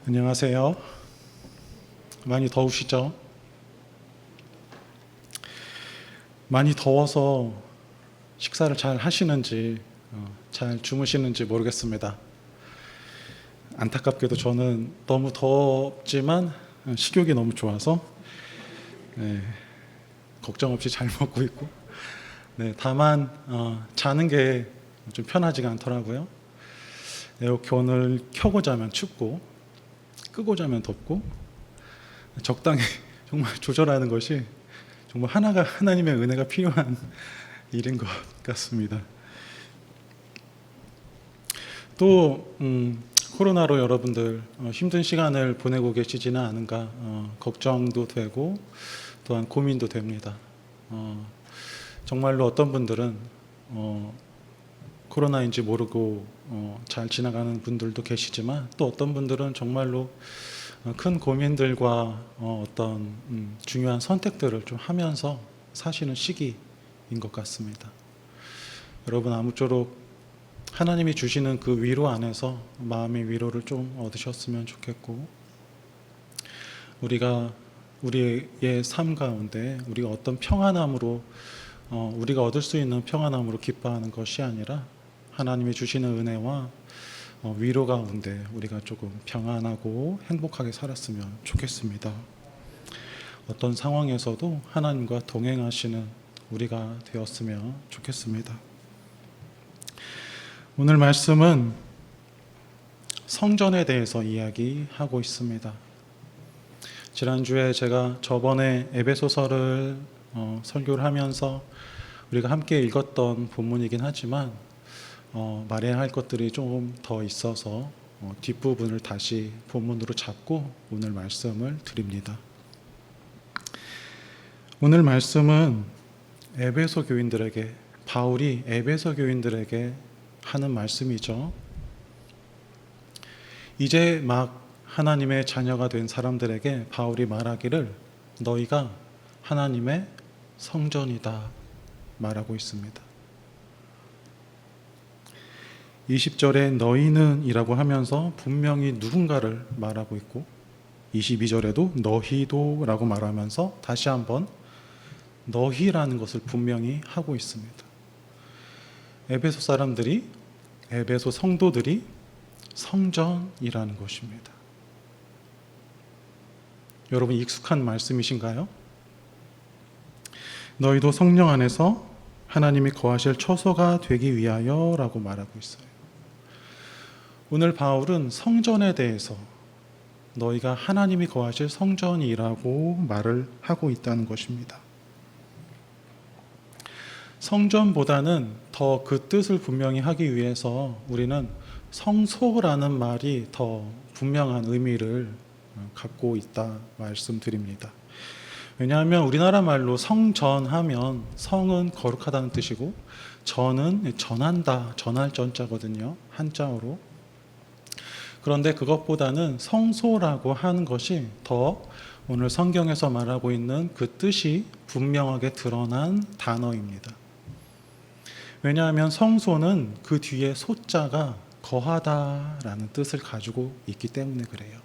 안녕하세요. 많이 더우시죠? 많이 더워서 식사를 잘 하시는지 잘 주무시는지 모르겠습니다. 안타깝게도 저는 너무 덥지만 식욕이 너무 좋아서 걱정 없이 잘 먹고 있고, 다만 자는 게 좀 편하지가 않더라고요. 에어컨을 켜고 자면 춥고 끄고 자면 덥고, 적당히 정말 조절하는 것이 정말 하나님의 은혜가 필요한 일인 것 같습니다. 또 코로나로 여러분들 힘든 시간을 보내고 계시지는 않은가 걱정도 되고 또한 고민도 됩니다. 정말로 어떤 분들은 코로나인지 모르고 잘 지나가는 분들도 계시지만, 또 어떤 분들은 정말로 큰 고민들과 어떤 중요한 선택들을 좀 하면서 사시는 시기인 것 같습니다. 여러분, 아무쪼록 하나님이 주시는 그 위로 안에서 마음의 위로를 좀 얻으셨으면 좋겠고, 우리의 삶 가운데 우리가 어떤 평안함으로 우리가 얻을 수 있는 평안함으로 기뻐하는 것이 아니라 하나님이 주시는 은혜와 위로 가운데 우리가 조금 평안하고 행복하게 살았으면 좋겠습니다. 어떤 상황에서도 하나님과 동행하시는 우리가 되었으면 좋겠습니다. 오늘 말씀은 성전에 대해서 이야기하고 있습니다. 지난주에 제가 저번에 에베소서를 설교를 하면서 우리가 함께 읽었던 본문이긴 하지만 말해야 할 것들이 조금 더 있어서 뒷부분을 다시 본문으로 잡고 오늘 말씀을 드립니다. 오늘 말씀은 에베소 교인들에게, 바울이 에베소 교인들에게 하는 말씀이죠. 이제 막 하나님의 자녀가 된 사람들에게 바울이 말하기를 너희가 하나님의 성전이다 말하고 있습니다. 20절에 너희는 이라고 하면서 분명히 누군가를 말하고 있고, 22절에도 너희도 라고 말하면서 다시 한번 너희라는 것을 분명히 하고 있습니다. 에베소 사람들이, 에베소 성도들이 성전이라는 것입니다. 여러분, 익숙한 말씀이신가요? 너희도 성령 안에서 하나님이 거하실 처소가 되기 위하여 라고 말하고 있어요. 오늘 바울은 성전에 대해서 너희가 하나님이 거하실 성전이라고 말을 하고 있다는 것입니다. 성전보다는 더 그 뜻을 분명히 하기 위해서 우리는 성소라는 말이 더 분명한 의미를 갖고 있다 말씀드립니다. 왜냐하면 우리나라 말로 성전하면 성은 거룩하다는 뜻이고 전은 전한다, 전할 전자거든요, 한자어로. 그런데 그것보다는 성소라고 하는 것이 더 오늘 성경에서 말하고 있는 그 뜻이 분명하게 드러난 단어입니다. 왜냐하면 성소는 그 뒤에 소자가 거하다라는 뜻을 가지고 있기 때문에 그래요.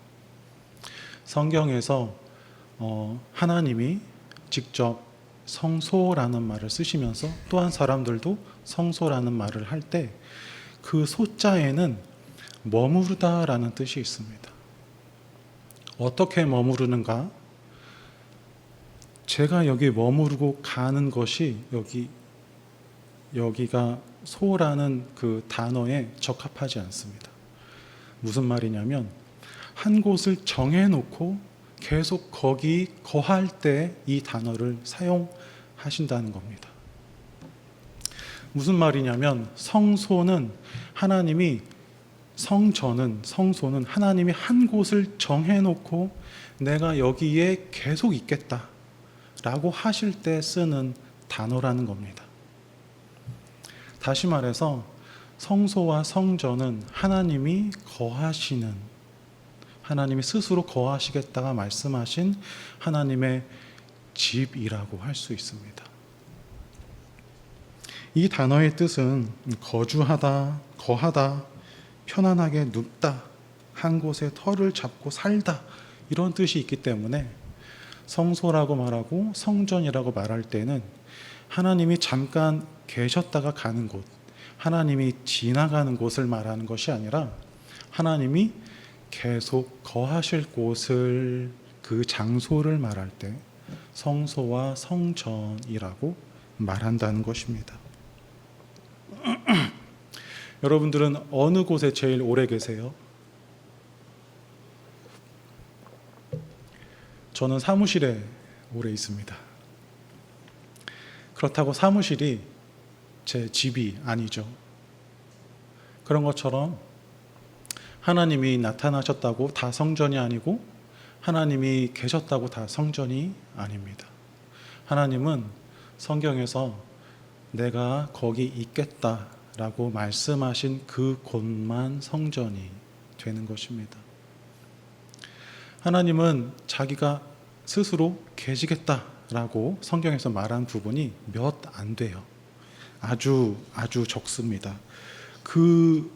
성경에서 하나님이 직접 성소라는 말을 쓰시면서 또한 사람들도 성소라는 말을 할 때 그 소자에는 머무르다라는 뜻이 있습니다. 어떻게 머무르는가? 제가 여기 머무르고 가는 것이 여기가 소라는 그 단어에 적합하지 않습니다. 무슨 말이냐면 한 곳을 정해놓고 계속 거기 거할 때 이 단어를 사용하신다는 겁니다. 무슨 말이냐면 성소는 성소는 하나님이 한 곳을 정해놓고 내가 여기에 계속 있겠다라고 하실 때 쓰는 단어라는 겁니다. 다시 말해서 성소와 성전은 하나님이 스스로 거하시겠다가 말씀하신 하나님의 집이라고 할 수 있습니다. 이 단어의 뜻은 거주하다, 거하다, 편안하게 눕다 한 곳에 터를 잡고 살다, 이런 뜻이 있기 때문에 성소라고 말하고 성전이라고 말할 때는 하나님이 잠깐 계셨다가 가는 곳, 하나님이 지나가는 곳을 말하는 것이 아니라 하나님이 계속 거하실 곳을, 그 장소를 말할 때 성소와 성전이라고 말한다는 것입니다. 여러분들은 어느 곳에 제일 오래 계세요? 저는 사무실에 오래 있습니다. 그렇다고 사무실이 제 집이 아니죠. 그런 것처럼 하나님이 나타나셨다고 다 성전이 아니고 하나님이 계셨다고 다 성전이 아닙니다. 하나님은 성경에서 내가 거기 있겠다라고 말씀하신 그 곳만 성전이 되는 것입니다. 하나님은 자기가 스스로 계시겠다라고 성경에서 말한 부분이 몇 안 돼요. 아주 적습니다. 그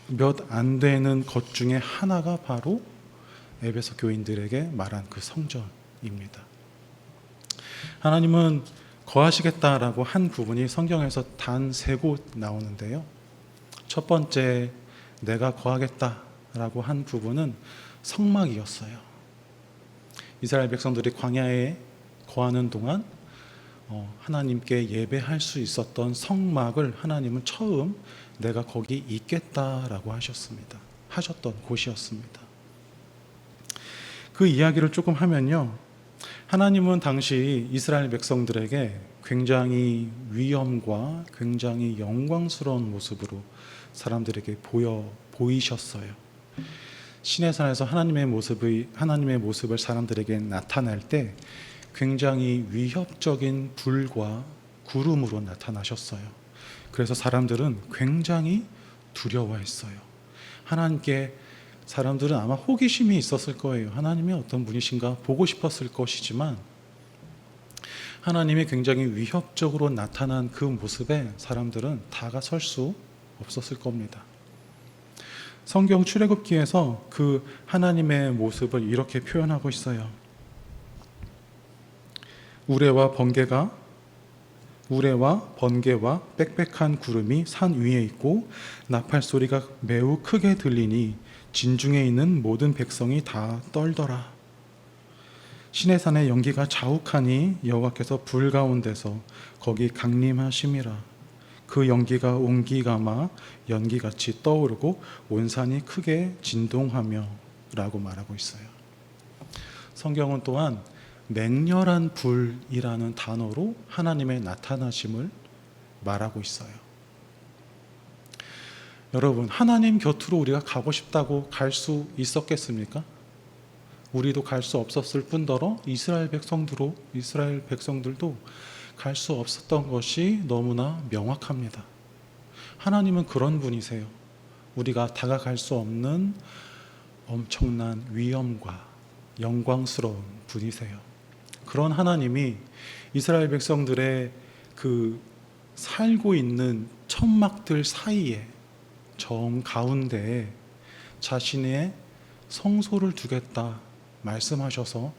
몇 안 되는 것 중에 하나가 바로 에베소 교인들에게 말한 그 성전입니다. 하나님은 거하시겠다라고 한 부분이 성경에서 단 3곳 나오는데요. 첫 번째, 내가 거하겠다라고 한 부분은 성막이었어요. 이스라엘 백성들이 광야에 거하는 동안 하나님께 예배할 수 있었던 성막을 하나님은 처음 내가 거기 있겠다라고 하셨던 곳이었습니다. 그 이야기를 조금 하면요, 하나님은 당시 이스라엘 백성들에게 굉장히 위엄과 굉장히 영광스러운 모습으로 사람들에게 보이셨어요. 시내산에서 하나님의 모습을 사람들에게 나타낼 때 굉장히 위협적인 불과 구름으로 나타나셨어요. 그래서 사람들은 굉장히 두려워했어요. 하나님께 사람들은 아마 호기심이 있었을 거예요. 하나님이 어떤 분이신가 보고 싶었을 것이지만 하나님이 굉장히 위협적으로 나타난 그 모습에 사람들은 다가설 수 없었을 겁니다. 성경 출애굽기에서 그 하나님의 모습을 이렇게 표현하고 있어요. 우레와 번개와 빽빽한 구름이 산 위에 있고 나팔 소리가 매우 크게 들리니 진중에 있는 모든 백성이 다 떨더라. 시내산의 연기가 자욱하니 여호와께서 불 가운데서 거기 강림하심이라. 그 연기가 옹기가마 연기같이 떠오르고 온 산이 크게 진동하며 라고 말하고 있어요. 성경은 또한 맹렬한 불이라는 단어로 하나님의 나타나심을 말하고 있어요. 여러분, 하나님 곁으로 우리가 가고 싶다고 갈 수 있었겠습니까? 우리도 갈 수 없었을 뿐더러 이스라엘 백성들도 갈 수 없었던 것이 너무나 명확합니다. 하나님은 그런 분이세요. 우리가 다가갈 수 없는 엄청난 위엄과 영광스러운 분이세요. 그런 하나님이 이스라엘 백성들의 그 살고 있는 천막들 사이에 정 가운데에 자신의 성소를 두겠다 말씀하셔서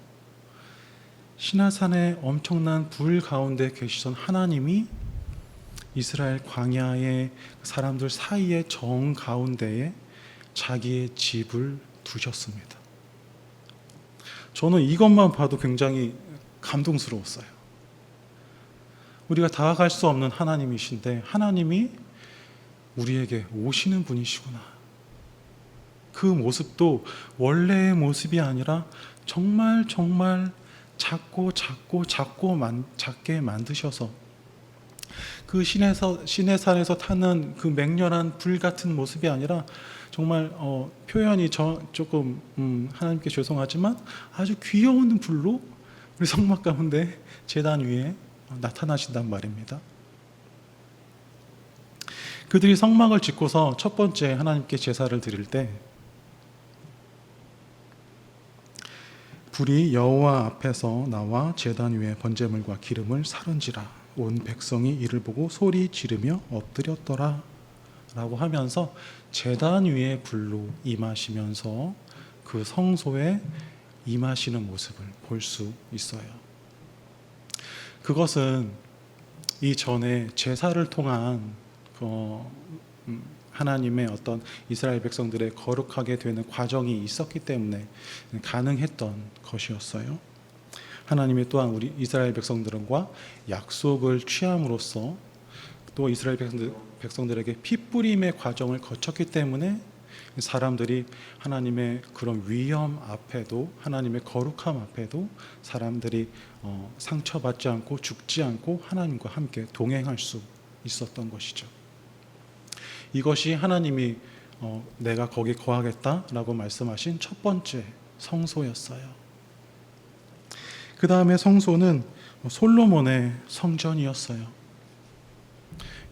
시내산의 엄청난 불 가운데 계시던 하나님이 이스라엘 광야의 사람들 사이의 정 가운데에 자기의 집을 두셨습니다. 저는 이것만 봐도 굉장히 감동스러웠어요. 우리가 다가갈 수 없는 하나님이신데 하나님이 우리에게 오시는 분이시구나. 그 모습도 원래의 모습이 아니라 정말 작게 만드셔서 그 시내산에서 타는 그 맹렬한 불 같은 모습이 아니라 정말 표현이 조금 하나님께 죄송하지만 아주 귀여운 불로 우리 성막 가운데 제단 위에 나타나신단 말입니다. 그들이 성막을 짓고서 첫 번째 하나님께 제사를 드릴 때 불이 여호와 앞에서 나와 제단 위에 번제물과 기름을 사른지라 온 백성이 이를 보고 소리 지르며 엎드렸더라 라고 하면서 제단 위에 불로 임하시면서 그 성소에 임하시는 모습을 볼 수 있어요. 그것은 이전에 제사를 통한 하나님의 어떤 이스라엘 백성들의 거룩하게 되는 과정이 있었기 때문에 가능했던 것이었어요. 하나님이 또한 우리 이스라엘 백성들과 약속을 취함으로써 또 이스라엘 백성들에게 피 뿌림의 과정을 거쳤기 때문에 사람들이 하나님의 그런 위엄 앞에도, 하나님의 거룩함 앞에도 사람들이 상처받지 않고 죽지 않고 하나님과 함께 동행할 수 있었던 것이죠. 이것이 하나님이 내가 거기 거하겠다라고 말씀하신 첫 번째 성소였어요. 그 다음에 성소는 솔로몬의 성전이었어요.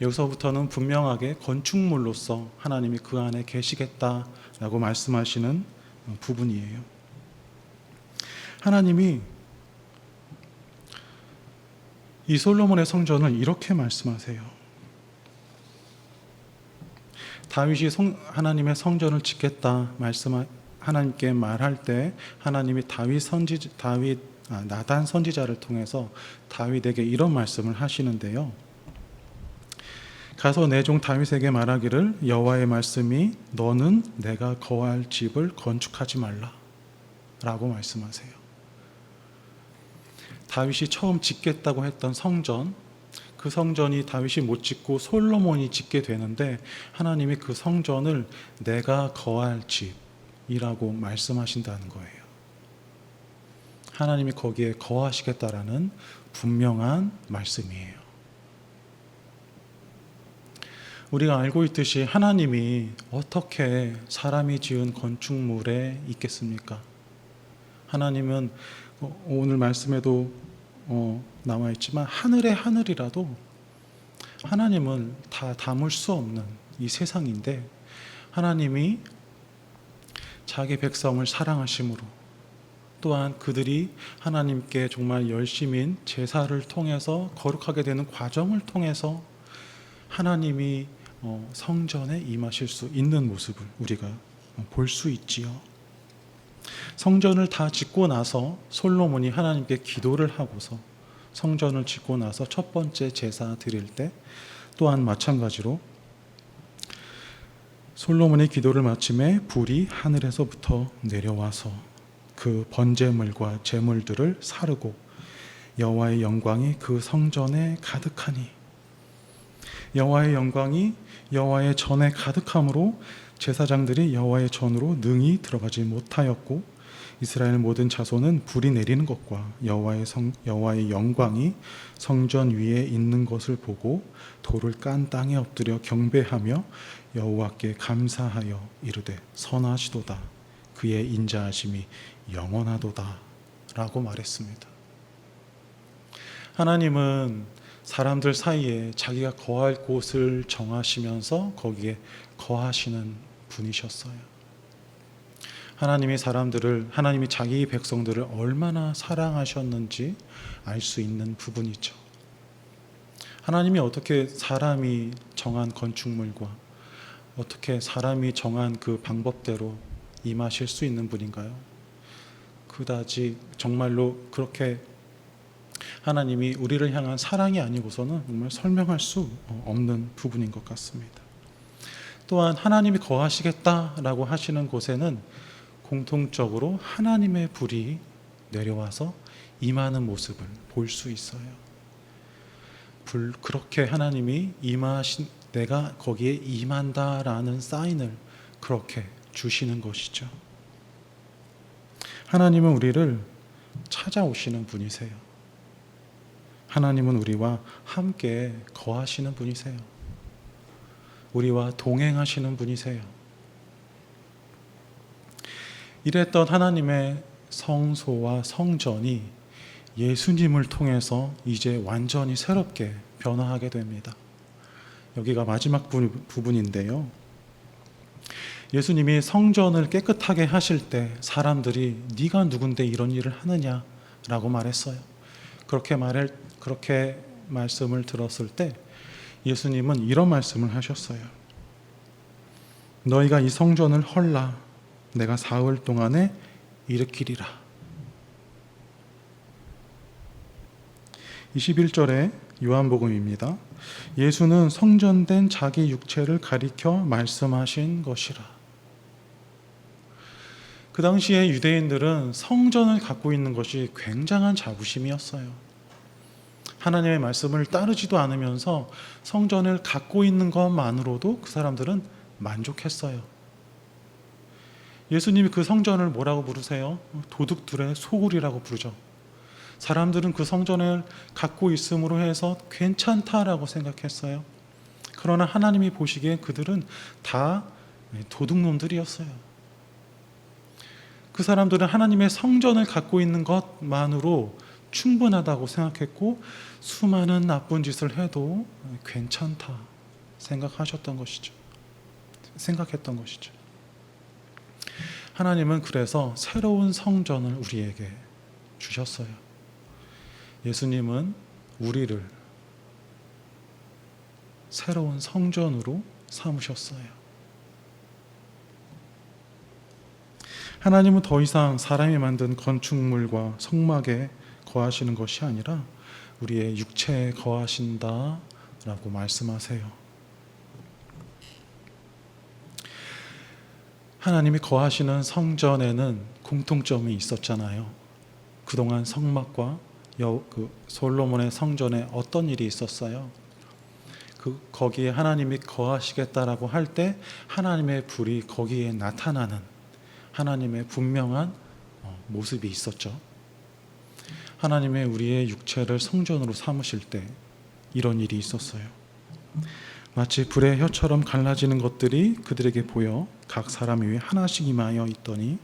여기서부터는 분명하게 건축물로서 하나님이 그 안에 계시겠다라고 말씀하시는 부분이에요. 하나님이 이 솔로몬의 성전을 이렇게 말씀하세요. 다윗이 하나님의 성전을 짓겠다 하나님께 말할 때 하나님이 나단 선지자를 통해서 다윗에게 이런 말씀을 하시는데요. 가서 내 종 다윗에게 말하기를 여호와의 말씀이 너는 내가 거할 집을 건축하지 말라 라고 말씀하세요. 다윗이 처음 짓겠다고 했던 성전, 그 성전이 다윗이 못 짓고 솔로몬이 짓게 되는데 하나님이 그 성전을 내가 거할 집이라고 말씀하신다는 거예요. 하나님이 거기에 거하시겠다라는 분명한 말씀이에요. 우리가 알고 있듯이 하나님이 어떻게 사람이 지은 건축물에 있겠습니까? 하나님은 오늘 말씀에도 나와 있지만 하늘의 하늘이라도 하나님은 다 담을 수 없는 이 세상인데 하나님이 자기 백성을 사랑하심으로 또한 그들이 하나님께 정말 열심인 제사를 통해서 거룩하게 되는 과정을 통해서 하나님이 성전에 임하실 수 있는 모습을 우리가 볼 수 있지요. 성전을 다 짓고 나서 솔로몬이 하나님께 기도를 하고서 성전을 짓고 나서 첫 번째 제사 드릴 때 또한 마찬가지로 솔로몬의 기도를 마침에 불이 하늘에서부터 내려와서 그 번제물과 제물들을 사르고 여호와의 영광이 그 성전에 가득하니 여호와의 영광이 여호와의 전에 가득함으로 제사장들이 여호와의 전으로 능히 들어가지 못하였고 이스라엘 모든 자손은 불이 내리는 것과 여호와의 영광이 성전 위에 있는 것을 보고 돌을 깐 땅에 엎드려 경배하며 여호와께 감사하여 이르되 선하시도다 그의 인자하심이 영원하도다 라고 말했습니다. 하나님은 사람들 사이에 자기가 거할 곳을 정하시면서 거기에 거하시는 분이셨어요. 하나님이 자기 백성들을 얼마나 사랑하셨는지 알 수 있는 부분이죠. 하나님이 어떻게 사람이 정한 건축물과 어떻게 사람이 정한 그 방법대로 임하실 수 있는 분인가요? 그다지 정말로 그렇게 하나님이 우리를 향한 사랑이 아니고서는 정말 설명할 수 없는 부분인 것 같습니다. 또한 하나님이 거하시겠다라고 하시는 곳에는 공통적으로 하나님의 불이 내려와서 임하는 모습을 볼 수 있어요. 그렇게 하나님이 내가 거기에 임한다라는 사인을 그렇게 주시는 것이죠. 하나님은 우리를 찾아오시는 분이세요. 하나님은 우리와 함께 거하시는 분이세요. 우리와 동행하시는 분이세요. 이랬던 하나님의 성소와 성전이 예수님을 통해서 이제 완전히 새롭게 변화하게 됩니다. 여기가 마지막 부분인데요. 예수님이 성전을 깨끗하게 하실 때 사람들이 네가 누군데 이런 일을 하느냐라고 말했어요. 그렇게 말씀을 들었을 때 예수님은 이런 말씀을 하셨어요. 너희가 이 성전을 헐라 내가 사흘 동안에 일으키리라. 21절에 요한복음입니다. 예수는 성전된 자기 육체를 가리켜 말씀하신 것이라. 그 당시에 유대인들은 성전을 갖고 있는 것이 굉장한 자부심이었어요. 하나님의 말씀을 따르지도 않으면서 성전을 갖고 있는 것만으로도 그 사람들은 만족했어요. 예수님이 그 성전을 뭐라고 부르세요? 도둑들의 소굴이라고 부르죠. 사람들은 그 성전을 갖고 있음으로 해서 괜찮다라고 생각했어요. 그러나 하나님이 보시기에 그들은 다 도둑놈들이었어요. 그 사람들은 하나님의 성전을 갖고 있는 것만으로 충분하다고 생각했고 수많은 나쁜 짓을 해도 괜찮다 생각했던 것이죠. 하나님은 그래서 새로운 성전을 우리에게 주셨어요. 예수님은 우리를 새로운 성전으로 삼으셨어요. 하나님은 더 이상 사람이 만든 건축물과 성막에 거하시는 것이 아니라 우리의 육체에 거하신다라고 말씀하세요. 하나님이 거하시는 성전에는 공통점이 있었잖아요. 그동안 성막과 솔로몬의 성전에 어떤 일이 있었어요? 거기에 하나님이 거하시겠다라고 할 때 하나님의 불이 거기에 나타나는 하나님의 분명한 모습이 있었죠. 하나님의 우리의 육체를 성전으로 삼으실 때 이런 일이 있었어요. 마치 불의 혀처럼 갈라지는 것들이 그들에게 보여 각 사람 위에 하나씩 임하여 있더니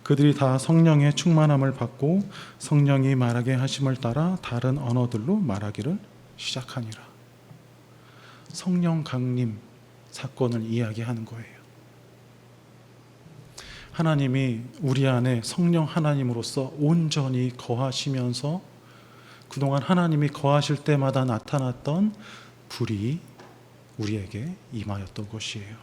그들이 다 성령의 충만함을 받고 성령이 말하게 하심을 따라 다른 언어들로 말하기를 시작하니라. 성령 강림 사건을 이야기하는 거예요. 하나님이 우리 안에 성령 하나님으로서 온전히 거하시면서 그동안 하나님이 거하실 때마다 나타났던 불이 우리에게 임하였던 것이에요.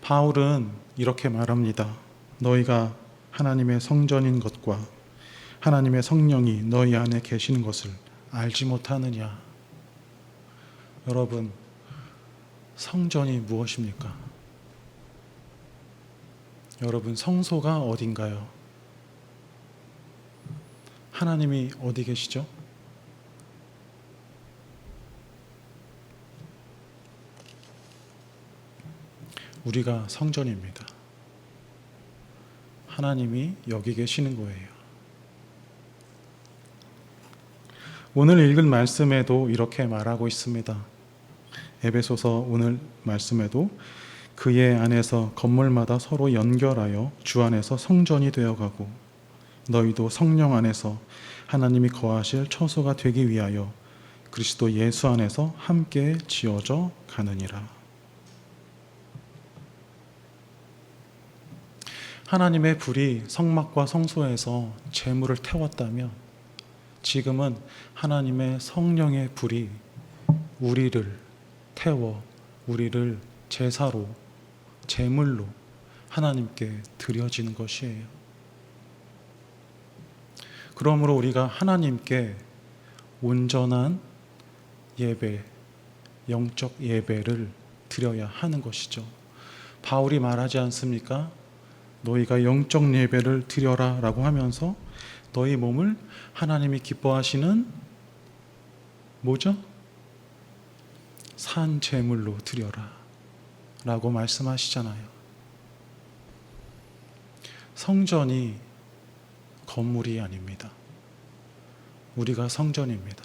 바울은 이렇게 말합니다. 너희가 하나님의 성전인 것과 하나님의 성령이 너희 안에 계시는 것을 알지 못하느냐. 여러분, 성전이 무엇입니까? 여러분, 성소가 어딘가요? 하나님이 어디 계시죠? 우리가 성전입니다. 하나님이 여기 계시는 거예요. 오늘 읽은 말씀에도 이렇게 말하고 있습니다. 에베소서 오늘 말씀에도 그의 안에서 건물마다 서로 연결하여 주 안에서 성전이 되어가고 너희도 성령 안에서 하나님이 거하실 처소가 되기 위하여 그리스도 예수 안에서 함께 지어져 가느니라. 하나님의 불이 성막과 성소에서 제물을 태웠다면 지금은 하나님의 성령의 불이 우리를 태워 우리를 제사로 제물로 하나님께 드려지는 것이에요. 그러므로 우리가 하나님께 온전한 예배, 영적 예배를 드려야 하는 것이죠. 바울이 말하지 않습니까? 너희가 영적 예배를 드려라 라고 하면서 너희 몸을 하나님이 기뻐하시는 뭐죠? 산 제물로 드려라 라고 말씀하시잖아요. 성전이 건물이 아닙니다. 우리가 성전입니다.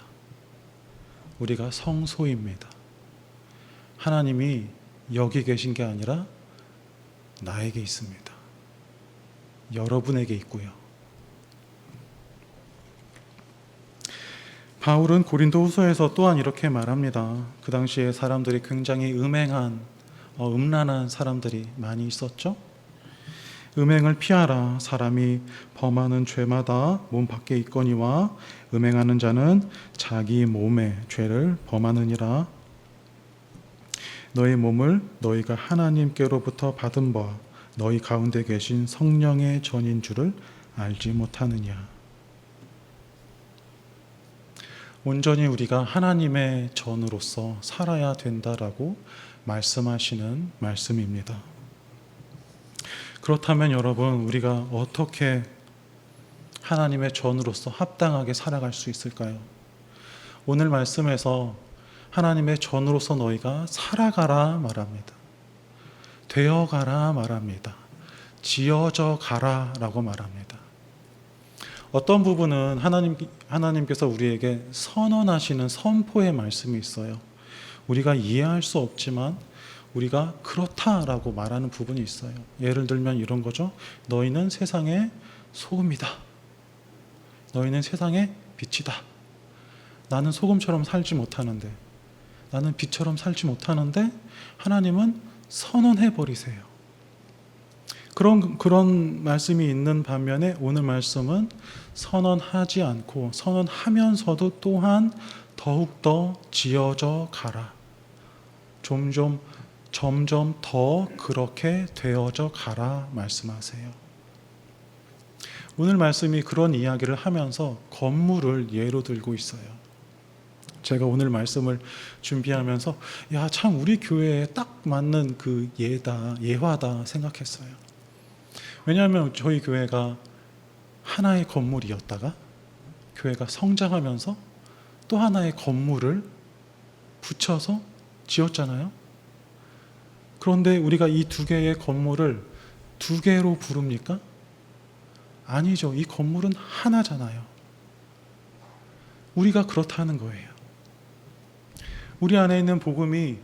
우리가 성소입니다. 하나님이 여기 계신 게 아니라 나에게 있습니다. 여러분에게 있고요. 바울은 고린도후서에서 또한 이렇게 말합니다. 그 당시에 사람들이 굉장히 음란한 사람들이 많이 있었죠. 음행을 피하라. 사람이 범하는 죄마다 몸 밖에 있거니와 음행하는 자는 자기 몸의 죄를 범하느니라. 너희 몸을 너희가 하나님께로부터 받은 바 너희 가운데 계신 성령의 전인 줄을 알지 못하느냐. 온전히 우리가 하나님의 전으로서 살아야 된다라고 말씀하시는 말씀입니다. 그렇다면 여러분, 우리가 어떻게 하나님의 전으로서 합당하게 살아갈 수 있을까요? 오늘 말씀에서 하나님의 전으로서 너희가 살아가라 말합니다. 되어가라 말합니다. 지어져 가라 라고 말합니다. 어떤 부분은 하나님께서 우리에게 선언하시는 선포의 말씀이 있어요. 우리가 이해할 수 없지만 우리가 그렇다라고 말하는 부분이 있어요. 예를 들면 이런 거죠. 너희는 세상의 소금이다. 너희는 세상의 빛이다. 나는 소금처럼 살지 못하는데, 나는 빛처럼 살지 못하는데 하나님은 선언해 버리세요. 그런 말씀이 있는 반면에 오늘 말씀은 선언하지 않고 선언하면서도 또한 더욱더 지어져 가라. 점점 더 그렇게 되어져 가라 말씀하세요. 오늘 말씀이 그런 이야기를 하면서 건물을 예로 들고 있어요. 제가 오늘 말씀을 준비하면서 야, 참 우리 교회에 딱 맞는 그 예화다 생각했어요. 왜냐하면 저희 교회가 하나의 건물이었다가 교회가 성장하면서 또 하나의 건물을 붙여서 지었잖아요. 그런데 우리가 이 두 개의 건물을 두 개로 부릅니까? 아니죠. 이 건물은 하나잖아요. 우리가 그렇다는 거예요. 우리 안에 있는 복음이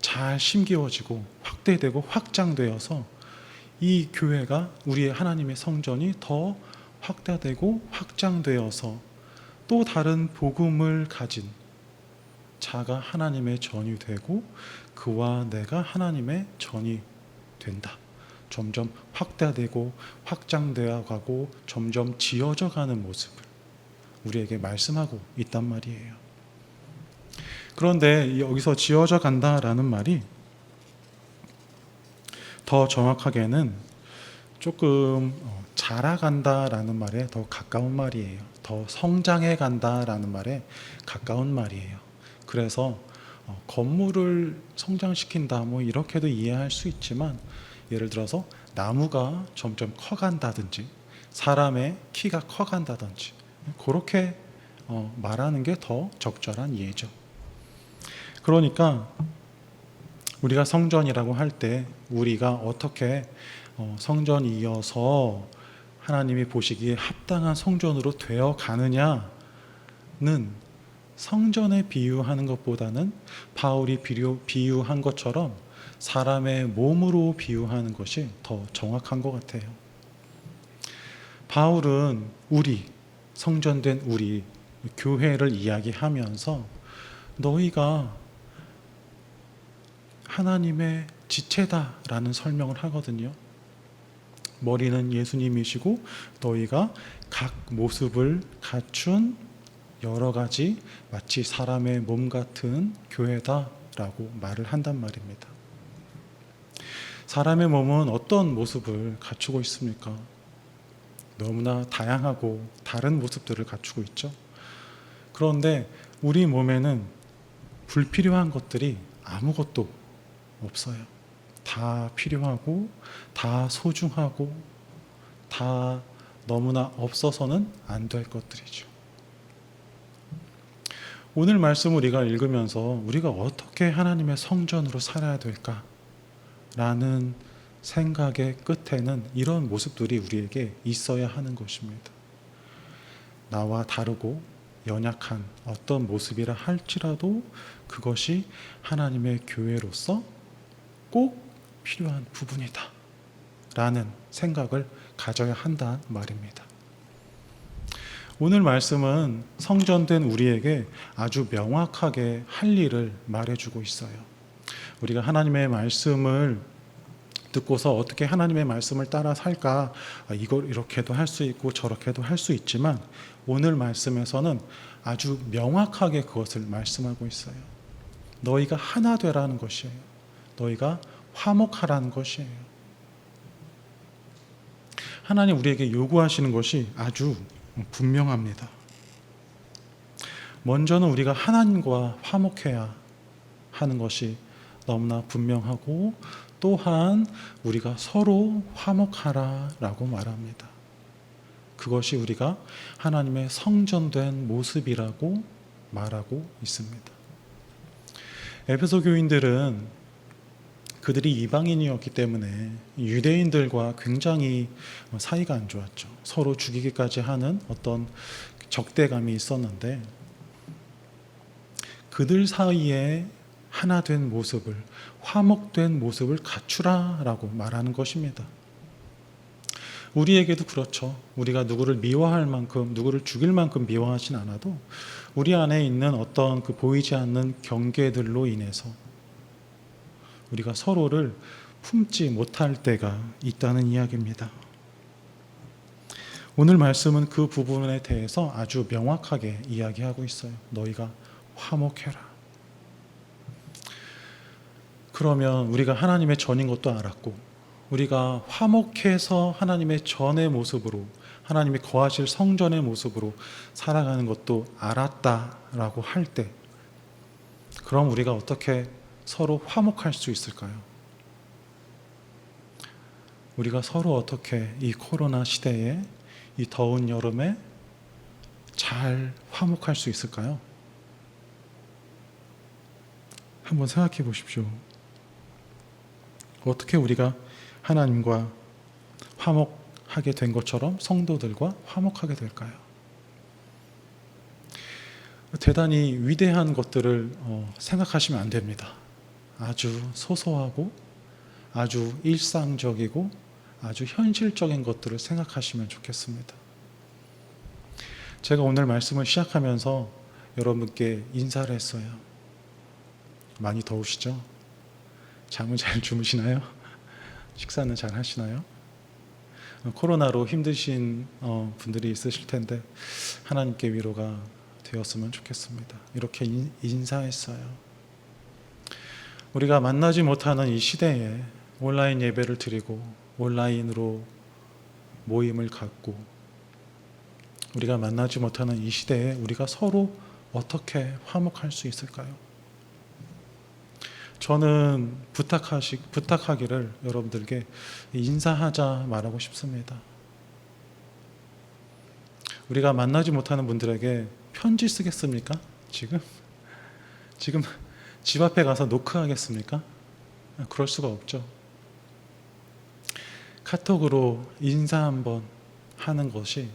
잘 심기워지고 확대되고 확장되어서 이 교회가 우리의 하나님의 성전이 더 확대되고 확장되어서 또 다른 복음을 가진 자가 하나님의 전이 되고 그와 내가 하나님의 전이 된다. 점점 확대되고 확장되어 가고 점점 지어져 가는 모습을 우리에게 말씀하고 있단 말이에요. 그런데 여기서 지어져 간다라는 말이 더 정확하게는 조금 자라간다라는 말에 더 가까운 말이에요. 더 성장해 간다라는 말에 가까운 말이에요. 그래서 건물을 성장시킨다 뭐 이렇게도 이해할 수 있지만 예를 들어서 나무가 점점 커간다든지 사람의 키가 커간다든지 그렇게 말하는 게 더 적절한 이해죠. 그러니까 우리가 성전이라고 할 때 우리가 어떻게 성전이어서 하나님이 보시기에 합당한 성전으로 되어 가느냐는 성전에 비유하는 것보다는 바울이 비유한 것처럼 사람의 몸으로 비유하는 것이 더 정확한 것 같아요. 바울은 우리, 성전된 우리, 교회를 이야기하면서 너희가 하나님의 지체다라는 설명을 하거든요. 머리는 예수님이시고 너희가 각 모습을 갖춘 여러 가지 마치 사람의 몸 같은 교회다라고 말을 한단 말입니다. 사람의 몸은 어떤 모습을 갖추고 있습니까? 너무나 다양하고 다른 모습들을 갖추고 있죠. 그런데 우리 몸에는 불필요한 것들이 아무것도 없어요. 다 필요하고 다 소중하고 다 너무나 없어서는 안 될 것들이죠. 오늘 말씀 우리가 읽으면서 우리가 어떻게 하나님의 성전으로 살아야 될까? 라는 생각의 끝에는 이런 모습들이 우리에게 있어야 하는 것입니다. 나와 다르고 연약한 어떤 모습이라 할지라도 그것이 하나님의 교회로서 꼭 필요한 부분이다 라는 생각을 가져야 한다는 말입니다. 오늘 말씀은 성전된 우리에게 아주 명확하게 할 일을 말해주고 있어요. 우리가 하나님의 말씀을 듣고서 어떻게 하나님의 말씀을 따라 살까? 이걸 이렇게도 할 수 있고 저렇게도 할 수 있지만 오늘 말씀에서는 아주 명확하게 그것을 말씀하고 있어요. 너희가 하나 되라는 것이에요. 너희가 화목하라는 것이에요. 하나님 우리에게 요구하시는 것이 아주 분명합니다. 먼저는 우리가 하나님과 화목해야 하는 것이 너무나 분명하고, 또한 우리가 서로 화목하라라고 말합니다. 그것이 우리가 하나님의 성전된 모습이라고 말하고 있습니다. 에베소 교인들은 그들이 이방인이었기 때문에 유대인들과 굉장히 사이가 안 좋았죠. 서로 죽이기까지 하는 어떤 적대감이 있었는데, 그들 사이에 하나 된 모습을, 화목된 모습을 갖추라라고 말하는 것입니다. 우리에게도 그렇죠. 우리가 누구를 미워할 만큼, 누구를 죽일 만큼 미워하진 않아도 우리 안에 있는 어떤 그 보이지 않는 경계들로 인해서 우리가 서로를 품지 못할 때가 있다는 이야기입니다. 오늘 말씀은 그 부분에 대해서 아주 명확하게 이야기하고 있어요. 너희가 화목해라. 그러면 우리가 하나님의 전인 것도 알았고, 우리가 화목해서 하나님의 전의 모습으로, 하나님이 거하실 성전의 모습으로 살아가는 것도 알았다라고 할 때, 그럼 우리가 어떻게 서로 화목할 수 있을까요? 우리가 서로 어떻게 이 코로나 시대에, 이 더운 여름에 잘 화목할 수 있을까요? 한번 생각해 보십시오. 어떻게 우리가 하나님과 화목하게 된 것처럼 성도들과 화목하게 될까요? 대단히 위대한 것들을 생각하시면 안 됩니다. 아주 소소하고 아주 일상적이고 아주 현실적인 것들을 생각하시면 좋겠습니다. 제가 오늘 말씀을 시작하면서 여러분께 인사를 했어요. 많이 더우시죠? 잠을 잘 주무시나요? 식사는 잘 하시나요? 코로나로 힘드신 분들이 있으실 텐데 하나님께 위로가 되었으면 좋겠습니다. 이렇게 인사했어요. 우리가 만나지 못하는 이 시대에 온라인 예배를 드리고 온라인으로 모임을 갖고, 우리가 만나지 못하는 이 시대에 우리가 서로 어떻게 화목할 수 있을까요? 저는 부탁하기를 여러분들께 인사하자 말하고 싶습니다. 우리가 만나지 못하는 분들에게 편지 쓰겠습니까? 지금 집 앞에 가서 노크하겠습니까? 그럴 수가 없죠. 카톡으로 인사 한번 하는 것이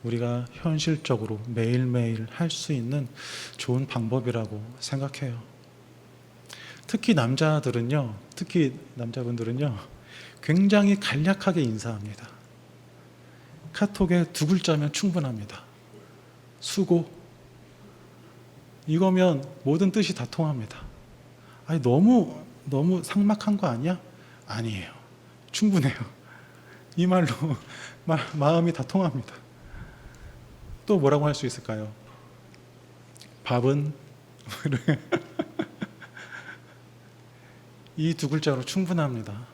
우리가 현실적으로 매일매일 할 수 있는 좋은 방법이라고 생각해요. 특히 남자분들은요, 굉장히 간략하게 인사합니다. 카톡에 2글자면 충분합니다. 수고. 이거면 모든 뜻이 다 통합니다. 아니, 너무 삭막한 거 아니야? 아니에요. 충분해요. 이 말로 마음이 다 통합니다. 또 뭐라고 할 수 있을까요? 밥은? 이 2글자로 충분합니다.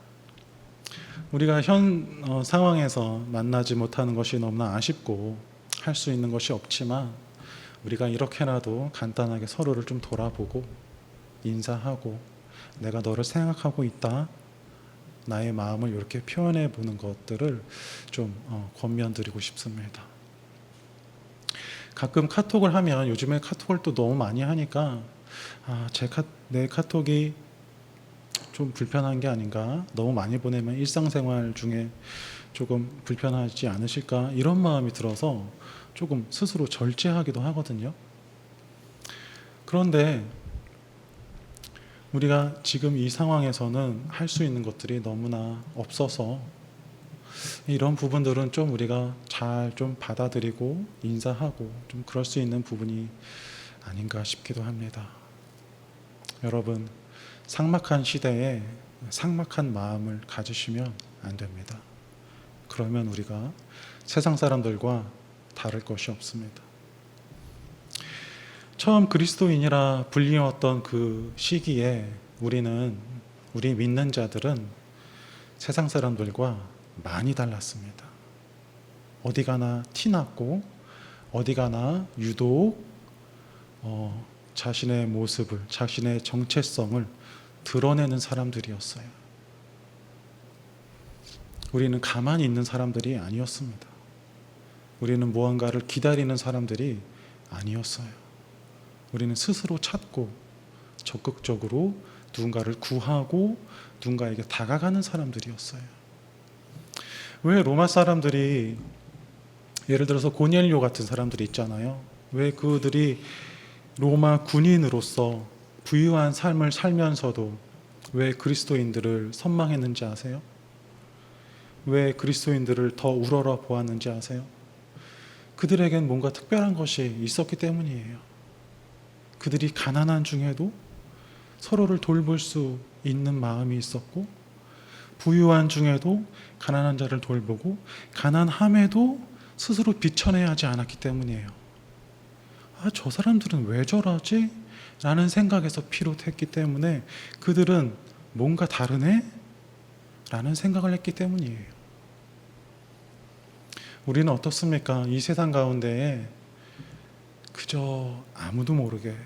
우리가 현 상황에서 만나지 못하는 것이 너무나 아쉽고 할 수 있는 것이 없지만, 우리가 이렇게라도 간단하게 서로를 좀 돌아보고 인사하고 내가 너를 생각하고 있다, 나의 마음을 이렇게 표현해 보는 것들을 좀 권면드리고 싶습니다. 가끔 카톡을 하면, 요즘에 카톡을 또 너무 많이 하니까 내 카톡이 좀 불편한 게 아닌가, 너무 많이 보내면 일상생활 중에 조금 불편하지 않으실까, 이런 마음이 들어서 조금 스스로 절제하기도 하거든요. 그런데 우리가 지금 이 상황에서는 할 수 있는 것들이 너무나 없어서 이런 부분들은 좀 우리가 잘 좀 받아들이고 인사하고 좀 그럴 수 있는 부분이 아닌가 싶기도 합니다. 여러분, 삭막한 시대에 삭막한 마음을 가지시면 안 됩니다. 그러면 우리가 세상 사람들과 다를 것이 없습니다. 처음 그리스도인이라 불리웠던 그 시기에 우리 믿는 자들은 세상 사람들과 많이 달랐습니다. 어디 가나 티났고 어디 가나 유독 자신의 모습을, 자신의 정체성을 드러내는 사람들이었어요. 우리는 가만히 있는 사람들이 아니었습니다. 우리는 무언가를 기다리는 사람들이 아니었어요. 우리는 스스로 찾고 적극적으로 누군가를 구하고 누군가에게 다가가는 사람들이었어요. 왜 로마 사람들이, 예를 들어서 고넬료 같은 사람들이 있잖아요. 왜 그들이 로마 군인으로서 부유한 삶을 살면서도 왜 그리스도인들을 선망했는지 아세요? 왜 그리스도인들을 더 우러러 보았는지 아세요? 그들에겐 뭔가 특별한 것이 있었기 때문이에요. 그들이 가난한 중에도 서로를 돌볼 수 있는 마음이 있었고, 부유한 중에도 가난한 자를 돌보고, 가난함에도 스스로 비천해야 하지 않았기 때문이에요. 저 사람들은 왜 저러지? 라는 생각에서 비롯했기 때문에 그들은 뭔가 다르네? 라는 생각을 했기 때문이에요. 우리는 어떻습니까? 이 세상 가운데에 그저 아무도 모르게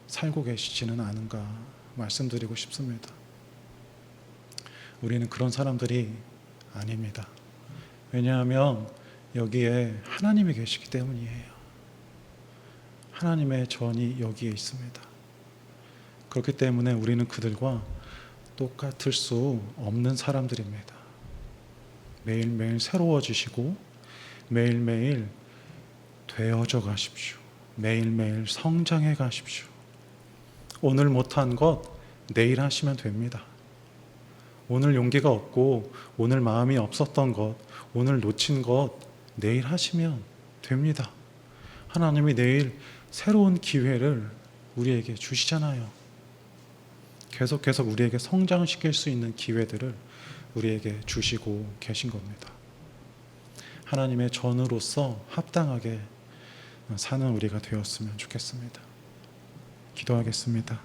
살고 계시지는 않은가 말씀드리고 싶습니다. 우리는 그런 사람들이 아닙니다. 왜냐하면 여기에 하나님이 계시기 때문이에요. 하나님의 전이 여기에 있습니다. 그렇기 때문에 우리는 그들과 똑같을 수 없는 사람들입니다. 매일매일 새로워지시고 매일매일 되어져 가십시오. 매일매일 성장해 가십시오. 오늘 못한 것 내일 하시면 됩니다. 오늘 용기가 없고 오늘 마음이 없었던 것, 오늘 놓친 것 내일 하시면 됩니다. 하나님이 내일 새로운 기회를 우리에게 주시잖아요. 계속 우리에게 성장시킬 수 있는 기회들을 우리에게 주시고 계신 겁니다. 하나님의 전으로서 합당하게 사는 우리가 되었으면 좋겠습니다. 기도하겠습니다.